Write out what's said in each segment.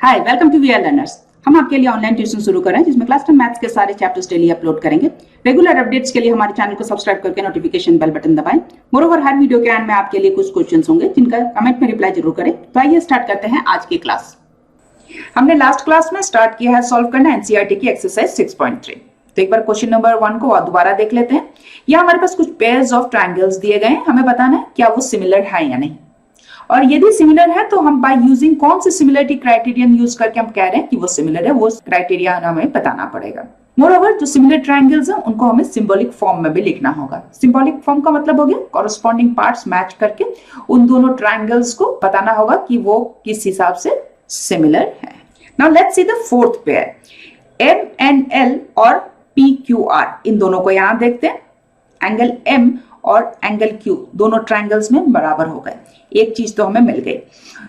Hi, welcome to VRLearners। हम आपके लिए ऑनलाइन ट्यूशन शुरू कर रहे हैं जिसमें क्लास 10 मैथ्स के सारे चैप्टर्स डेली अपलोड करेंगे। रेगुलर अपडेट्स के लिए हमारे चैनल को सब्सक्राइब करके नोटिफिकेशन बेल बटन दबाएं। मोरोवर हर वीडियो के एंड में आपके लिए कुछ क्वेश्चंस होंगे जिनका कमेंट में रिप्लाई जरूर करें। तो आइए स्टार्ट करते हैं आज की क्लास। हमने लास्ट क्लास में स्टार्ट किया है सॉल्व करना NCERT की एक्सरसाइज 6.3। तो एक बार क्वेश्चन नंबर 1 को दोबारा देख लेते हैं। यहाँ हमारे पास कुछ पेयर्स ऑफ ट्रायंगल्स दिए गए हैं, हमें बताना है क्या वो सिमिलर है या नहीं, और यदि सिमिलर है तो हम बाय यूजिंग कौन से सिमिलरिटी क्राइटेरियन यूज करके हम कह रहे हैं कि वो सिमिलर है, वो क्राइटेरिया हमें बताना पड़ेगा। मोरओवर जो सिमिलर ट्रायंगल्स हैं उनको हमें सिंबॉलिक फॉर्म में भी लिखना होगा। सिंबॉलिक फॉर्म का मतलब हो गया कॉरस्पॉन्डिंग पार्ट्स मैच करके उन दोनों ट्रायंगल्स को बताना होगा कि वो किस हिसाब से सिमिलर है। Now let's see the fourth pair MNL और PQR, इन दोनों को यहां देखते हैं। एंगल M और एंगल Q दोनों ट्रायंगल्स में बराबर हो गए, एक चीज तो हमें मिल गई।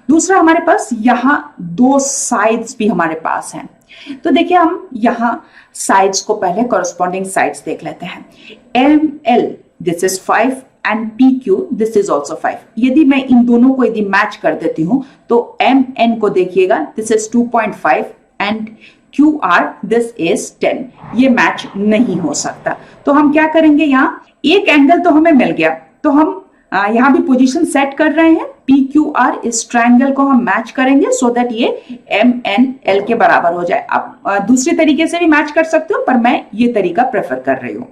दूसरा हमारे पास यहाँ दो साइड्स भी हमारे पास हैं, तो देखिए हम यहाँ साइड्स को पहले कॉरस्पॉन्डिंग साइड्स देख लेते हैं। ML this is 5 and PQ this is also 5। यदि मैं इन दोनों को यदि मैच कर देती हूं तो MN को देखिएगा this is 2.5 and QR this is 10। ये मैच नहीं हो सकता। तो हम क्या करेंगे, यहाँ एक एंगल तो हमें मिल गया, तो हम यहाँ भी पोजीशन सेट कर रहे हैं। PQR इस ट्रायंगल को हम मैच करेंगे सो दैट ये MNL के बराबर हो जाए। आप दूसरे तरीके से भी मैच कर सकते हो, पर मैं ये तरीका प्रेफर कर रही हूं।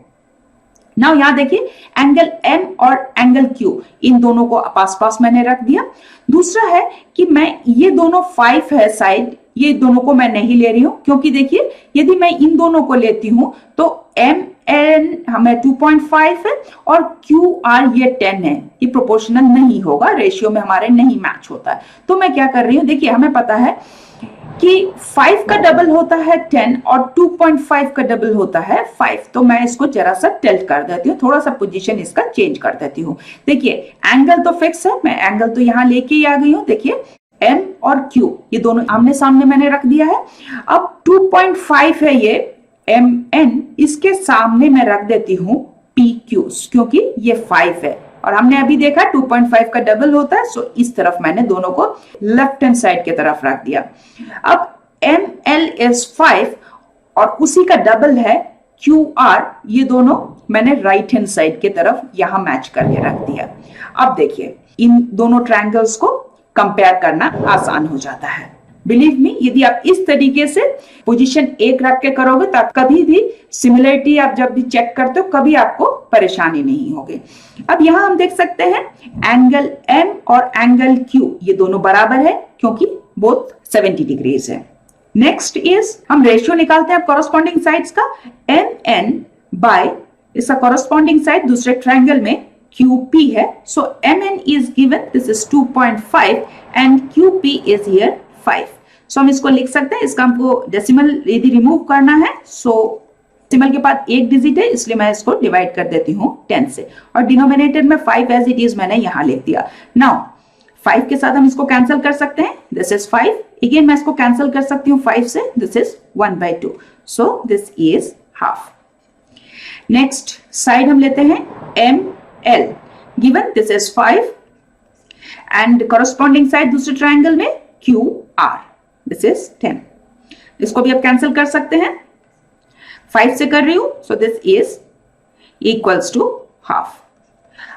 नाउ यहाँ देखिए एंगल M और एंगल Q इन दोनों को पास पास मैंने रख दिया। दूसरा है कि मैं ये दोनों 5 है साइड, ये दोनों को मैं नहीं ले रही हूं, क्योंकि देखिए यदि मैं इन दोनों को लेती हूं तो MN हमें 2.5 है और QR ये 10 है, ये प्रोपोर्शनल नहीं होगा, रेशियो में हमारे नहीं मैच होता है। तो मैं क्या कर रही हूं, देखिए हमें पता है कि 5 का डबल होता है 10 और 2.5 का डबल होता है 5। तो मैं इसको जरा सा टिल्ट कर देती हूँ, थोड़ा सा पोजीशन इसका चेंज कर देती हूँ। देखिए एंगल तो फिक्स है, मैं एंगल तो यहाँ लेके ही आ गई हूँ। देखिए M और Q ये दोनों आमने सामने मैंने रख दिया है। अब 2.5 है ये MN, इसके सामने मैं रख देती हूँ PQ, क्योंकि ये 5 है और हमने अभी देखा 2.5 का डबल होता है, सो इस तरफ मैंने दोनों को लेफ्ट हैंड साइड की तरफ रख दिया। अब ML इज 5 और उसी का डबल है QR, ये दोनों मैंने राइट हैंड साइड की तरफ यहां मैच करके रख दिया। अब देखिए इन दोनों ट्रायंगल्स को कंपेयर करना आसान हो जाता है। बिलीव मी, यदि आप इस तरीके से पोजीशन 1 रख के करोगे तो आप कभी भी सिमिलरिटी आप जब भी चेक करते हो कभी आपको परेशानी नहीं होगी। अब यहां हम देख सकते हैं एंगल M और एंगल Q ये दोनों बराबर है क्योंकि बोथ 70 डिग्रीज है। नेक्स्ट इज हम रेशियो निकालते हैं कॉरस्पॉन्डिंग साइड्स का। MN बाय इसका कॉरस्पॉन्डिंग साइड दूसरे ट्रायंगल में QP है, सो MN is given this is 2.5 and QP is here 5। सो हम इसको लिख सकते हैं, इसका हमको डेसिमल यदि रिमूव करना है सो डेसिमल के बाद एक डिजिट है, इसलिए मैं इसको डिवाइड कर देती हूँ 10 से, और डिनोमिनेटर में 5 एज इट इज मैंने यहाँ लिख दिया। नाउ 5 के साथ हम इसको कैंसिल कर सकते हैं, दिस इज 5। अगेन मैं इसको कैंसिल कर सकती हूँ 5 से, this is 1/2, so this is half. Next side हम लेते हैं ML, given this is 5 and corresponding side दूसरे ट्रायंगल में QR, दिस इज 10। इसको भी आप कैंसिल कर सकते हैं, 5 से कर रही हूं, so this is equals to half.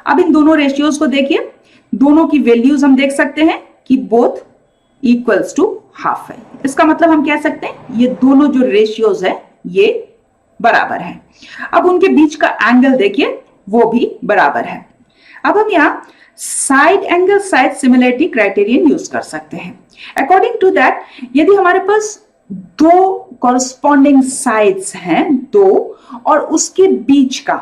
अब इन दोनों रेशियोज को देखिए, दोनों की वैल्यूज हम देख सकते हैं कि बोथ इक्वल्स टू हाफ है। इसका मतलब हम कह सकते हैं ये दोनों जो रेशियोज है ये बराबर है। अब उनके बीच का एंगल देखिए वो भी बराबर है। अब हम यहाँ side angle side similarity criterion use कर सकते हैं। अकॉर्डिंग टू दैट, यदि हमारे पास दो कॉरस्पॉन्डिंग साइड्स हैं दो, और उसके बीच का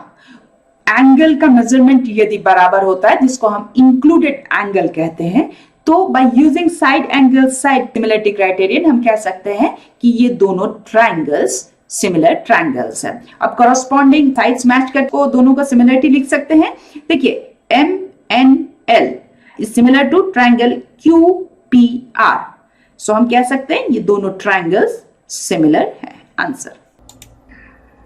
एंगल का मेजरमेंट यदि बराबर होता है जिसको हम इंक्लूडेड एंगल कहते हैं, तो by using side angle side similarity criterion हम कह सकते हैं कि ये दोनों ट्रायंगल्स सिमिलर ट्रायंगल्स है। अब कॉरस्पॉन्डिंग साइड्स मैच करके दोनों का सिमिलरिटी लिख सकते हैं। देखिए MNL is similar to triangle QPR, so हम कह सकते हैं ये दोनों ट्रायंगल्स सिमिलर है। आंसर।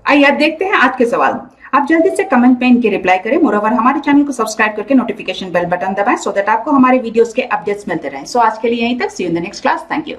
आइए देखते हैं आज के सवाल। आप जल्दी से कमेंट में इनके रिप्लाई करें। मोरओवर हमारे चैनल को सब्सक्राइब करके नोटिफिकेशन बेल बटन दबाएं सो दैट आपको हमारे वीडियोस के अपडेट्स मिलते रहें। सो आज के लिए यहीं तक, see you in the next class. Thank you.